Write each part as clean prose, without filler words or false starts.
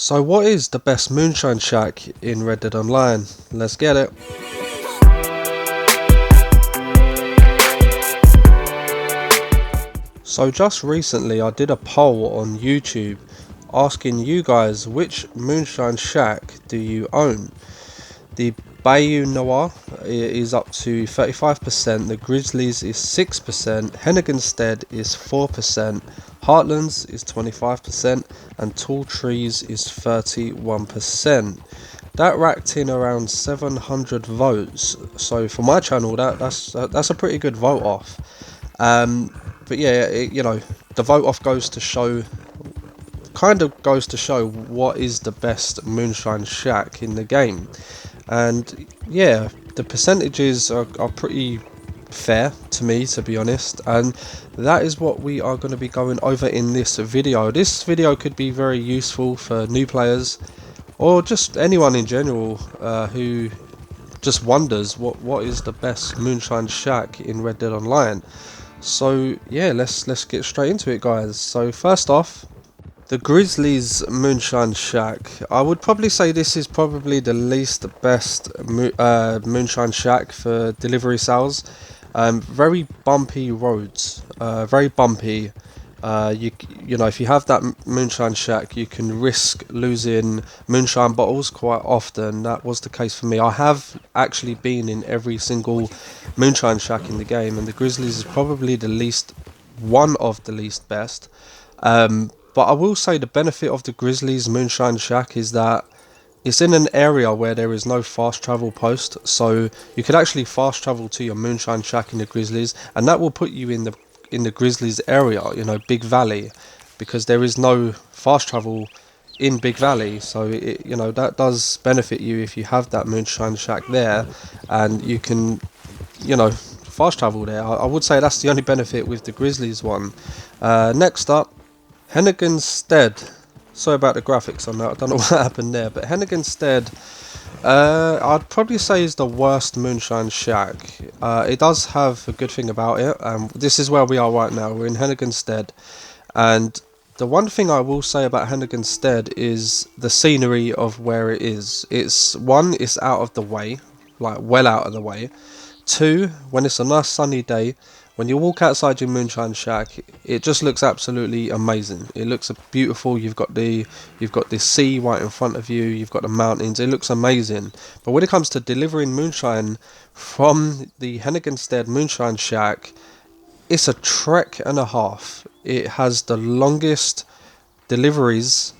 So what is the best Moonshine Shack in Red Dead Online? Let's get it. So just recently I did a poll on YouTube asking you guys which Moonshine Shack do you own. The BAYOU Noir is up to 35%, the GRIZZLIES is 6%, HENNIGAN'S is 4%, HEARTLANDS is 25%, and Tall Trees is 31%. That racked in around 700 votes. So for my channel, that's a pretty good vote off. But yeah, the vote off goes to show, what is the best Moonshine Shack in the game. And yeah, the percentages are pretty fair to me, to be honest, and that is what we are going to be going over in this video. This video could be very useful for new players or just anyone in general who just wonders what is the best Moonshine Shack in Red Dead Online. So yeah, let's get straight into it, guys. So first off, the GRIZZLIES Moonshine Shack. I would probably say this is probably the least best Moonshine Shack for delivery sales. Very bumpy roads, very bumpy. You know, if you have that Moonshine Shack, you can risk losing moonshine bottles quite often. That was the case for me. I have actually been in every single Moonshine Shack in the game, and the GRIZZLIES is probably one of the least best. But I will say the benefit of the GRIZZLIES Moonshine Shack is that it's in an area where there is no fast travel post, so you could actually fast travel to your Moonshine Shack in the GRIZZLIES, and that will put you in the GRIZZLIES area, you know, Big Valley, because there is no fast travel in Big Valley. So you know, that does benefit you if you have that Moonshine Shack there, and you can, you know, fast travel there. I would say that's the only benefit with the GRIZZLIES one. Next up, HENNIGAN'S. Sorry about the graphics on that, I don't know what happened there, but HENNIGAN'S, I'd probably say is the worst Moonshine Shack. It does have a good thing about it. This is where we are right now, we're in HENNIGAN'S, and the one thing I will say about HENNIGAN'S is the scenery of where it is. It's out of the way, like well out of the way. Two, when it's a nice sunny day, when you walk outside your Moonshine Shack, it just looks absolutely amazing. It looks beautiful. You've got the sea right in front of you. You've got the mountains. It looks amazing. But when it comes to delivering moonshine from the HENNIGAN'S Moonshine Shack, it's a trek and a half. It has the longest deliveries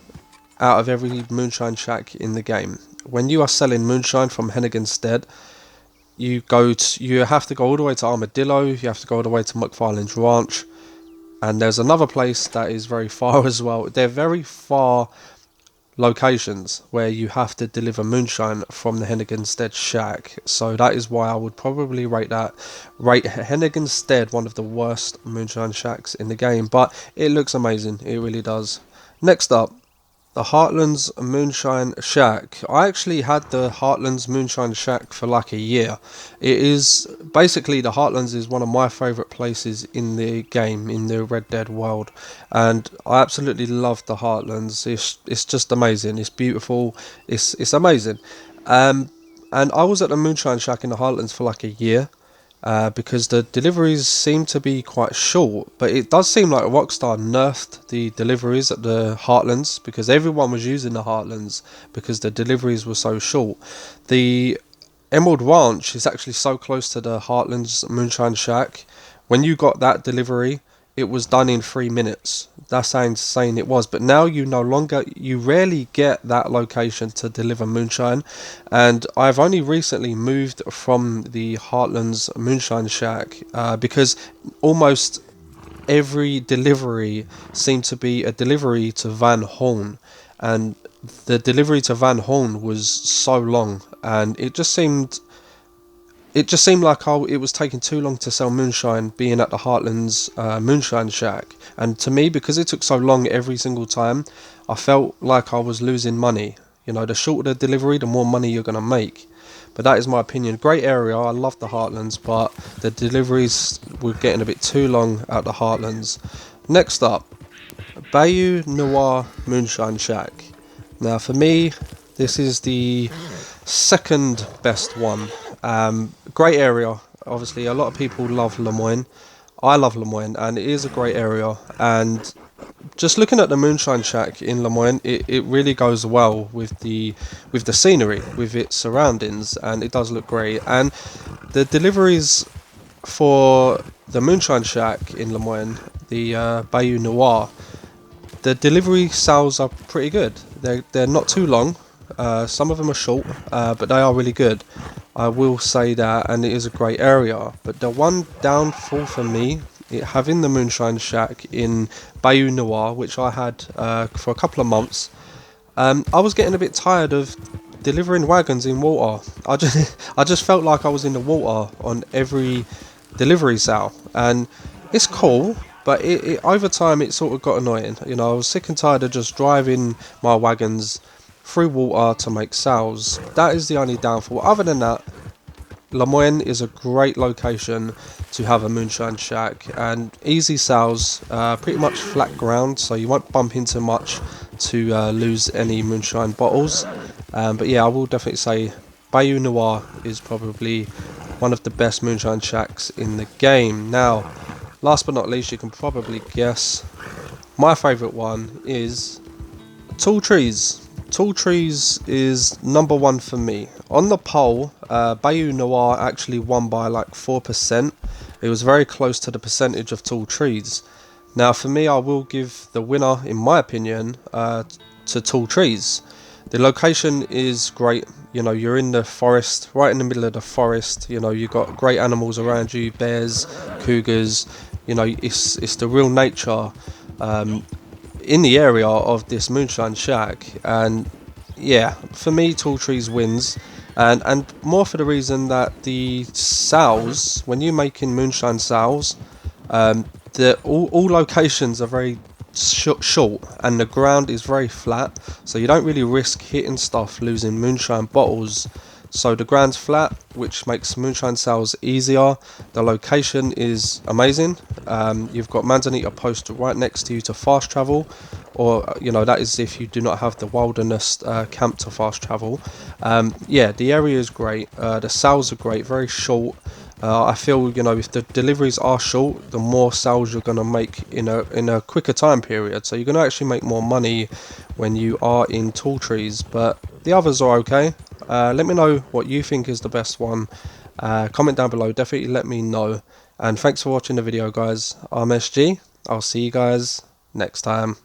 out of every Moonshine Shack in the game. When you are selling moonshine from HENNIGAN'S, you have to go all the way to Armadillo, you have to go all the way to McFarlane's Ranch, and there's another place that is very far as well. They're very far locations where you have to deliver moonshine from the HENNIGAN'S Shack. So that is why I would probably rate HENNIGAN'S one of the worst Moonshine Shacks in the game, but it looks amazing, it really does. Next up, the Heartlands Moonshine Shack. I actually had the Heartlands Moonshine Shack for like a year. It is basically, the Heartlands is one of my favourite places in the game, in the Red Dead world, and I absolutely love the Heartlands. It's just amazing. It's beautiful. It's amazing. And I was at the Moonshine Shack in the Heartlands for like a year. Because the deliveries seem to be quite short, but it does seem like Rockstar nerfed the deliveries at the Heartlands, because everyone was using the Heartlands because the deliveries were so short. The Emerald Ranch is actually so close to the Heartlands Moonshine Shack. When you got that delivery, it was done in 3 minutes. That's how insane it was. But now you rarely get that location to deliver moonshine. And I've only recently moved from the Heartlands Moonshine Shack because almost every delivery seemed to be a delivery to Van Horn. And the delivery to Van Horn was so long, and it just seemed like it was taking too long to sell moonshine being at the Heartlands Moonshine Shack. And to me, because it took so long every single time, I felt like I was losing money. You know, the shorter the delivery, the more money you're going to make. But that is my opinion. Great area, I love the Heartlands, but the deliveries were getting a bit too long at the Heartlands. Next up, BAYOU Noir Moonshine Shack. Now for me, this is the second best one. Great area. Obviously, a lot of people love Lemoyne. I love Lemoyne, and it is a great area. And just looking at the Moonshine Shack in Lemoyne, it really goes well with the scenery, with its surroundings, and it does look great. And the deliveries for the Moonshine Shack in Lemoyne, the Bayou Noir, the delivery sales are pretty good. They're not too long. Some of them are short, but they are really good. I will say that, and it is a great area. But the one downfall for me, having the Moonshine Shack in Bayou Noir, which I had for a couple of months, I was getting a bit tired of delivering wagons in water. I just felt like I was in the water on every delivery sale, and it's cool. But over time it sort of got annoying. You know, I was sick and tired of just driving my wagons through water to make sales. That is the only downfall. Other than that, Lemoyne is a great location to have a Moonshine Shack, and easy sales, pretty much flat ground, so you won't bump into much to lose any Moonshine bottles. But yeah, I will definitely say Bayou Noir is probably one of the best Moonshine Shacks in the game. Now, last but not least, you can probably guess, my favourite one is Tall Trees. Tall Trees is number one for me. On the poll, Bayou Noir actually won by like 4%. It was very close to the percentage of Tall Trees. Now for me, I will give the winner, in my opinion, to Tall Trees. The location is great. You know, you're in the forest, right in the middle of the forest. You know, you've got great animals around you, bears, cougars. You know, it's the real nature in the area of this Moonshine Shack. And yeah, for me, Tall Trees wins. And more for the reason that the sales, when you're making Moonshine sales, all locations are very short, and the ground is very flat, so you don't really risk hitting stuff, losing Moonshine bottles. So the ground's flat, which makes Moonshine sales easier. The location is amazing. You've got Manzanita Post right next to you to fast travel, or you know, that is if you do not have the Wilderness camp to fast travel. Yeah, the area is great. The sales are great, very short. I feel, you know, if the deliveries are short, the more sales you're gonna make in a quicker time period. So you're gonna actually make more money when you are in Tall Trees. But the others are okay. Let me know what you think is the best one. Comment down below. Definitely let me know. And thanks for watching the video, guys. I'm SG. I'll see you guys next time.